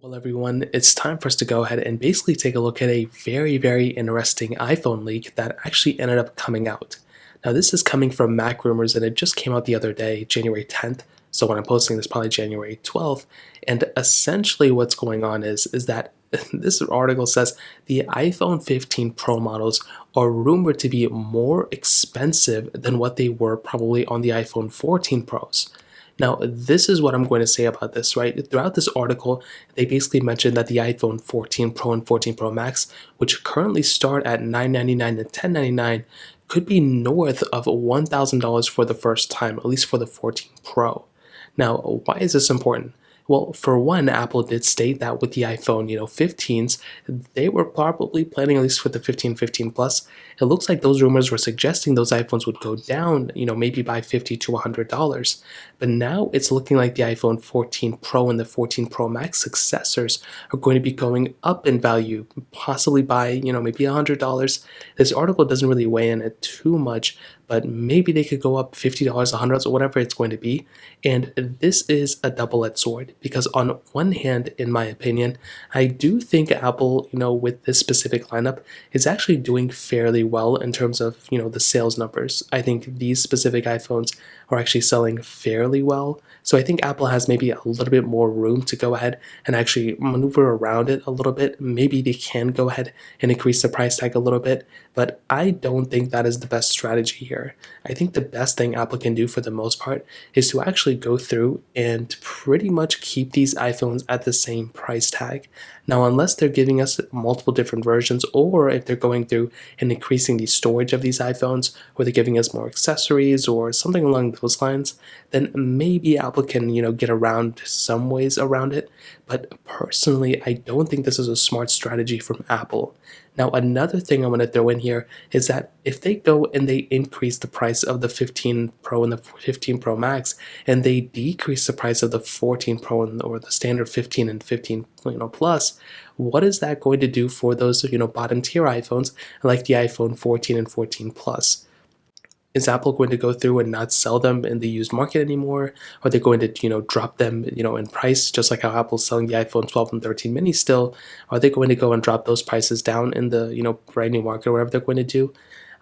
Well, everyone, it's time for us to go ahead and basically take a look at a very interesting iPhone leak that actually ended up coming out. Now, this is coming from Mac Rumors, and it just came out the other day, January 10th. So when I'm posting this, probably January 12th. And essentially, what's going on is that this article says the iPhone 15 Pro models are rumored to be more expensive than what they were probably on the iPhone 14 Pros. Now, this is what I'm going to say about this, right? Throughout this article, they basically mentioned that the iPhone 14 Pro and 14 Pro Max, which currently start at $999 and $1099, could be north of $1,000 for the first time, at least for the 14 Pro. Now, why is this important? Well, for one, Apple did state that with the iPhone, 15s, they were probably planning, at least with the 15, 15 Plus, it looks like those rumors were suggesting those iPhones would go down, maybe by $50 to $100. But now it's looking like the iPhone 14 Pro and the 14 Pro Max successors are going to be going up in value, possibly by, maybe $100. This article doesn't really weigh in it too much, but maybe they could go up $50, $100, or whatever it's going to be. And this is a double-edged sword because on one hand, in my opinion, I do think Apple, with this specific lineup is actually doing fairly well in terms of, the sales numbers. I think these specific iPhones are actually selling fairly well. So I think Apple has maybe a little bit more room to go ahead and actually maneuver around it a little bit. Maybe they can go ahead and increase the price tag a little bit, but I don't think that is the best strategy here. I think the best thing Apple can do for the most part is to actually go through and pretty much keep these iPhones at the same price tag. Now, unless they're giving us multiple different versions, or if they're going through and increasing the storage of these iPhones, or they're giving us more accessories or something along those lines, then maybe Apple can, get around some ways around it. But personally, I don't think this is a smart strategy from Apple. Now, another thing I want to throw in here is that if they go and they increase the price of the 15 Pro and the 15 Pro Max, and they decrease the price of the 14 Pro or the standard 15 and 15 Plus, what is that going to do for those bottom tier iPhones like the iPhone 14 and 14 Plus? Is Apple going to go through and not sell them in the used market anymore? Are they going to, drop them, in price, just like how Apple's selling the iPhone 12 and 13 mini still? Are they going to go and drop those prices down in the, brand new market or whatever they're going to do?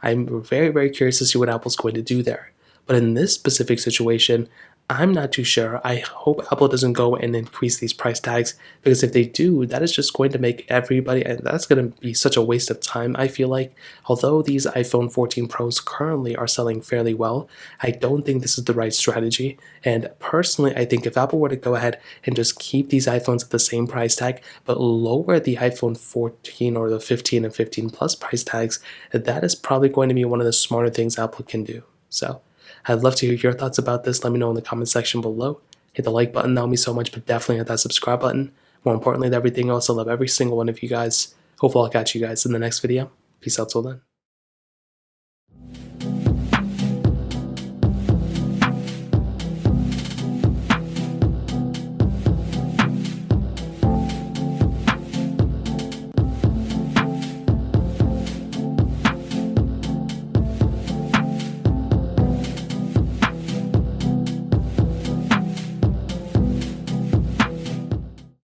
I'm very curious to see what Apple's going to do there. But in this specific situation, I'm not too sure. I hope Apple doesn't go and increase these price tags, because if they do, that is just going to make everybody, and that's going to be such a waste of time, I feel like. Although these iPhone 14 Pros currently are selling fairly well, I don't think this is the right strategy. And personally, I think if Apple were to go ahead and just keep these iPhones at the same price tag, but lower the iPhone 14 or the 15 and 15 Plus price tags, that is probably going to be one of the smarter things Apple can do. So I'd love to hear your thoughts about this. Let me know in the comment section below. Hit the like button, that would mean so much, but definitely hit that subscribe button. More importantly than everything else, I love every single one of you guys. Hopefully I'll catch you guys in the next video. Peace out till then.